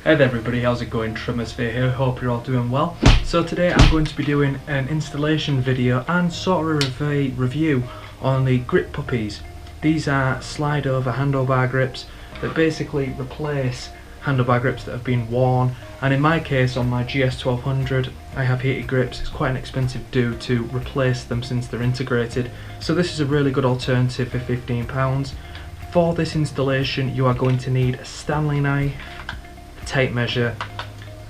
Hey there everybody, how's it going? Tremoursphere here, hope you're all doing well. So today I'm going to be doing an installation video and sort of a review on the grip puppies. These are slide over handlebar grips that basically replace handlebar grips that have been worn, and in my case on my GS1200 I have heated grips. It's quite an expensive do to replace them since they're integrated, so this is a really good alternative for £15. For this installation you are going to need a Stanley knife, tape measure,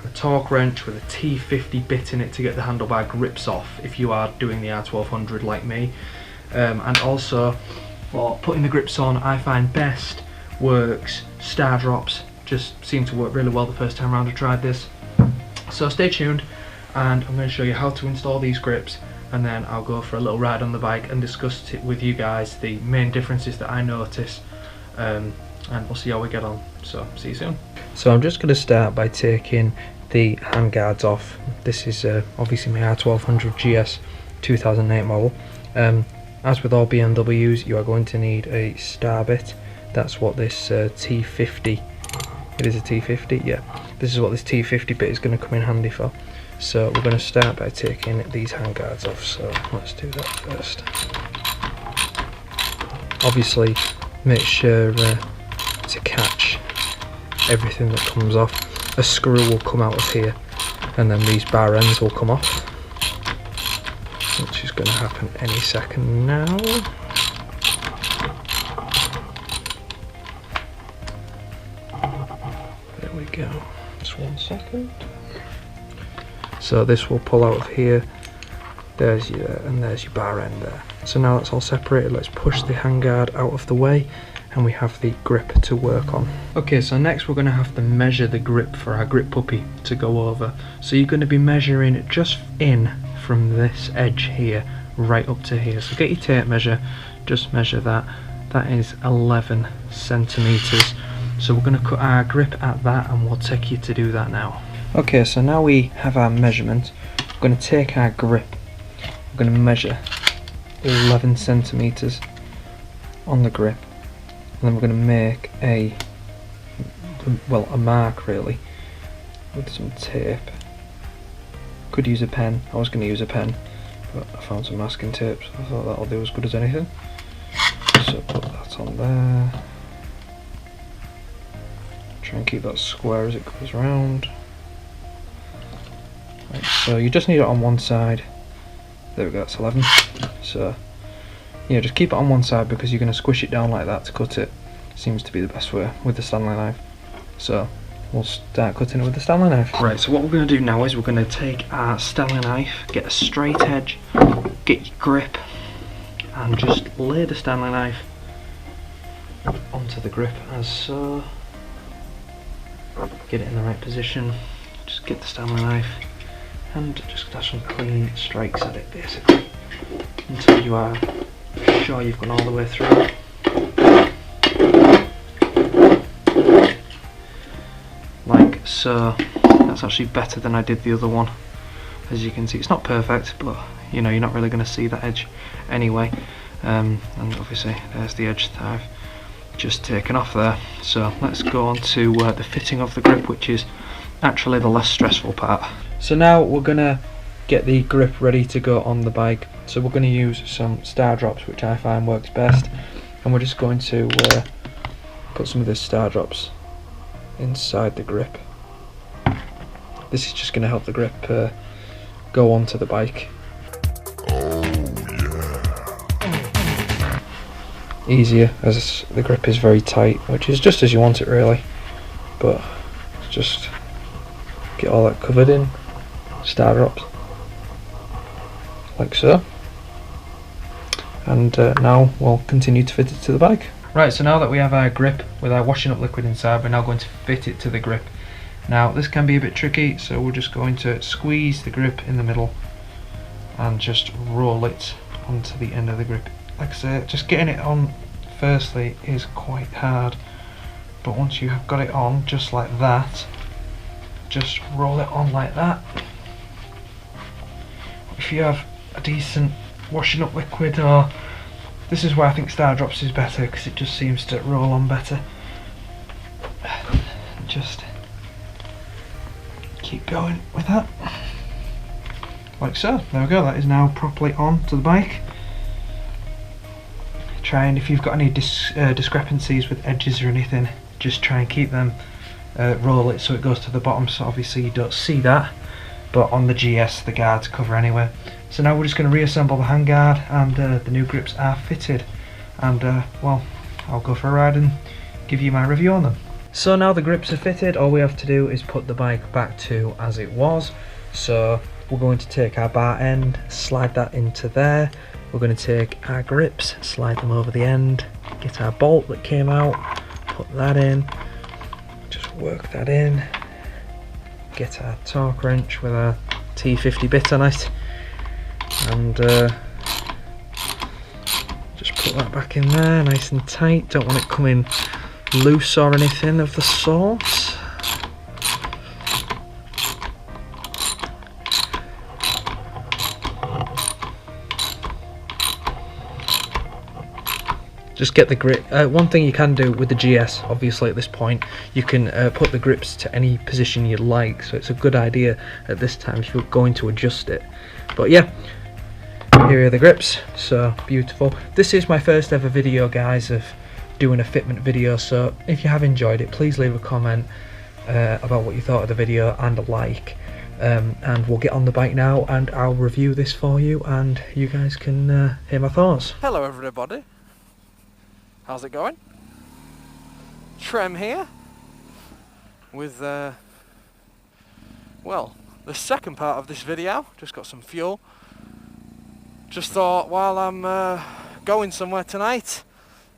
a torque wrench with a T50 bit in it to get the handlebar grips off if you are doing the R1200 like me, and also for putting the grips on I find best works star drops. Just seemed to work really well the first time around I tried this. So stay tuned and I'm going to show you how to install these grips, and then I'll go for a little ride on the bike and discuss it with you guys, the main differences that I notice, and we'll see how we get on. So see you soon. So I'm just going to start by taking the handguards off. This is obviously my R1200 GS 2008 model. As with all BMWs, you are going to need a star bit. That's what this T50, it is a T50, yeah. This is what this T50 bit is going to come in handy for. So we're going to start by taking these handguards off, so let's do that first. Obviously make sure to catch everything that comes off. A screw will come out of here and then these bar ends will come off, which is going to happen any second now. There we go, just 1 second. So this will pull out of here, there's your, and there's your bar end there. So now that's all separated, let's push the handguard out of the way and we have the grip to work on. Okay, so next we're going to have to measure the grip for our grip puppy to go over. So you're going to be measuring just in from this edge here right up to here. So get your tape measure, just measure that. That is 11 centimeters. So we're going to cut our grip at that and we'll take you to do that now. Okay, so now we have our measurement. We're going to take our grip. We're going to measure 11 centimeters on the grip. And then we're going to make a mark really with some tape. Could use a pen. I was going to use a pen, but I found some masking tape, so I thought that'll do as good as anything. So put that on there. Try and keep that square as it goes round. Right, so you just need it on one side. There we go, that's 11. So yeah, just keep it on one side because you're going to squish it down like that to cut it. Seems to be the best way with the Stanley knife. So we'll start cutting it with the Stanley knife. Right, so what we're going to do now is we're going to take our Stanley knife, get a straight edge, get your grip, and just lay the Stanley knife onto the grip as so. Get it in the right position, just get the Stanley knife and just dash some clean strikes at it basically until you are sure you've gone all the way through. Like so. That's actually better than I did the other one. As you can see, it's not perfect, but you know, you're not really going to see that edge anyway. And obviously there's the edge that I've just taken off there. So let's go on to the fitting of the grip, which is actually the less stressful part. So now we're going to get the grip ready to go on the bike. So we're going to use some star drops, which I find works best, and we're just going to put some of the star drops inside the grip. This is just going to help the grip go onto the bike. Easier as the grip is very tight, which is just as you want it really, but just get all that covered in star drops like so, and now we'll continue to fit it to the bike. Right, so now that we have our grip with our washing up liquid inside, we're now going to fit it to the grip. Now this can be a bit tricky, so we're just going to squeeze the grip in the middle and just roll it onto the end of the grip. Like I say, just getting it on firstly is quite hard, but once you have got it on just like that, just roll it on like that. If you have a decent washing up liquid, or this is where I think star drops is better because it just seems to roll on better. Just keep going with that. Like so. There we go, that is now properly on to the bike. Try and if you've got any discrepancies with edges or anything, just try and keep them, roll it so it goes to the bottom, so obviously you don't see that, but on the GS the guards cover anyway. So now we're just going to reassemble the handguard, and the new grips are fitted, and well, I'll go for a ride and give you my review on them. So now the grips are fitted, all we have to do is put the bike back to as it was. So we're going to take our bar end, slide that into there. We're going to take our grips, slide them over the end, get our bolt that came out, put that in, just work that in, get our torque wrench with our T50 bit on it, and just put that back in there nice and tight. Don't want it coming loose or anything of the sort. Just get the grip. One thing you can do with the GS, obviously at this point, you can put the grips to any position you'd like, so it's a good idea at this time if you're going to adjust it. But yeah, here are the grips, so beautiful. This is my first ever video, guys, of doing a fitment video, so if you have enjoyed it, please leave a comment about what you thought of the video and a like. And we'll get on the bike now and I'll review this for you and you guys can hear my thoughts. Hello everybody. How's it going? Trem here with, well, the second part of this video. Just got some fuel. Just thought while I'm going somewhere tonight,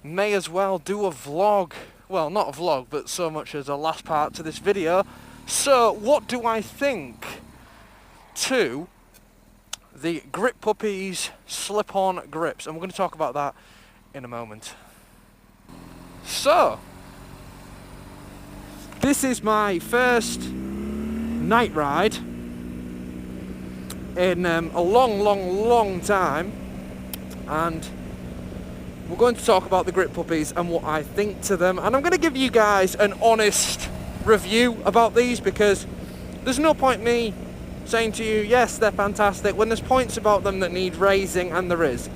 may as well do a vlog. Well, not a vlog, but so much as a last part to this video. So, what do I think to the Grip Puppies slip-on grips? And we're going to talk about that in a moment. So, this is my first night ride in a long time, and we're going to talk about the Grip Puppies and what I think to them, and I'm going to give you guys an honest review about these, because there's no point me saying to you, yes, they're fantastic, when there's points about them that need raising, and there is.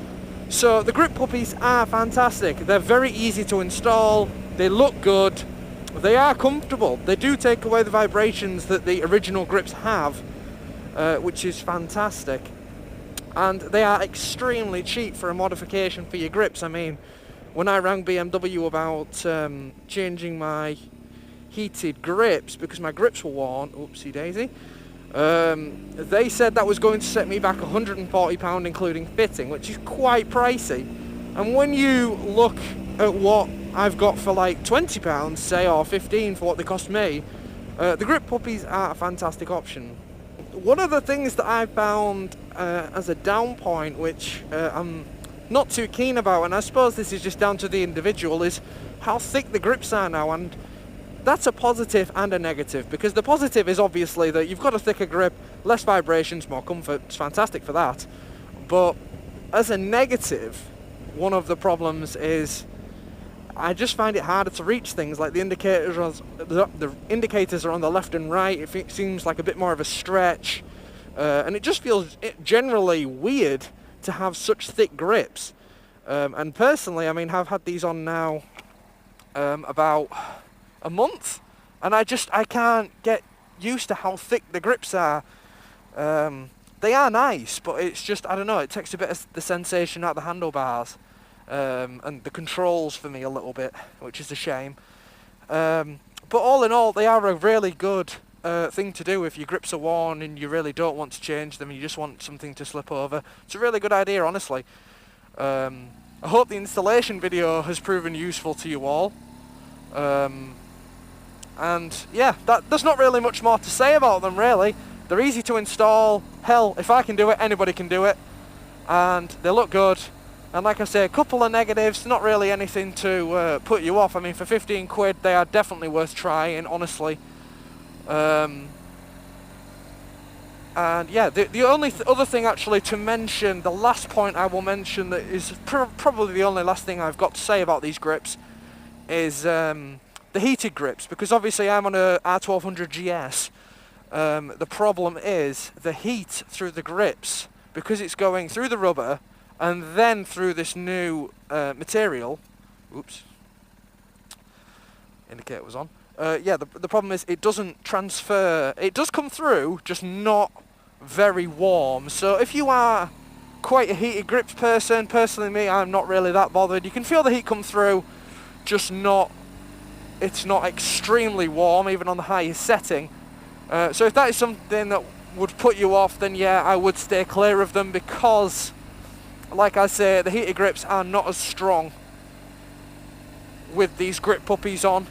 So the Grip Puppies are fantastic. They're very easy to install, they look good, they are comfortable, they do take away the vibrations that the original grips have, which is fantastic, and they are extremely cheap for a modification for your grips. I mean, when I rang BMW about changing my heated grips because my grips were worn, oopsie daisy, they said that was going to set me back £140 including fitting, which is quite pricey. And when you look at what I've got for like £20 say, or 15 for what they cost me, the Grip Puppies are a fantastic option. One of the things that I found as a down point, which I'm not too keen about, and I suppose this is just down to the individual, is how thick the grips are now. And that's a positive and a negative, because the positive is obviously that you've got a thicker grip, less vibrations, more comfort. It's fantastic for that. But as a negative, one of the problems is I just find it harder to reach things, like the indicators are on the left and right. It seems like a bit more of a stretch, and it just feels generally weird to have such thick grips. And personally, I mean, I've had these on now about a month, and I can't get used to how thick the grips are. They are nice, but it's just, I don't know, it takes a bit of the sensation out of the handlebars and the controls for me a little bit, which is a shame. But all in all, they are a really good thing to do if your grips are worn and you really don't want to change them and you just want something to slip over. It's a really good idea, honestly. I hope the installation video has proven useful to you all. And yeah, there's not really much more to say about them, really. They're easy to install. Hell, if I can do it, anybody can do it. And they look good. And like I say, a couple of negatives, not really anything to put you off. I mean, for 15 quid, they are definitely worth trying, honestly. And yeah, the only other thing actually to mention, the last point I will mention that is probably the only last thing I've got to say about these grips, is the heated grips, because obviously I'm on a R1200 GS, The problem is the heat through the grips, because it's going through the rubber and then through this new material. Oops. Indicator was on. Yeah, the problem is it doesn't transfer. It does come through, just not very warm. So if you are quite a heated grips person, personally me, I'm not really that bothered. You can feel the heat come through, just not, it's not extremely warm even on the highest setting. So if that is something that would put you off, then yeah, I would stay clear of them, because like I say, the heated grips are not as strong with these grip puppies on.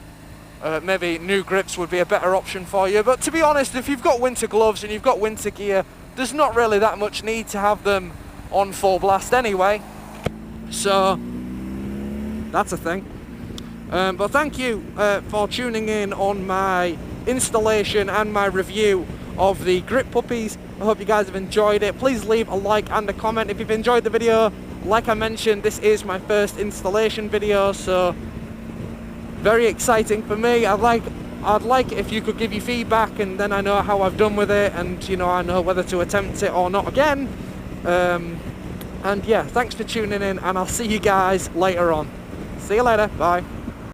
Maybe new grips would be a better option for you, but to be honest, if you've got winter gloves and you've got winter gear, there's not really that much need to have them on full blast anyway. So that's a thing. But thank you for tuning in on my installation and my review of the grip puppies. I hope you guys have enjoyed it. Please leave a like and a comment if you've enjoyed the video. Like I mentioned, this is my first installation video, so very exciting for me. I'd like it if you could give your feedback, and then I know how I've done with it, and you know, I know whether to attempt it or not again. And yeah, thanks for tuning in, and I'll see you guys later on. See you later, bye.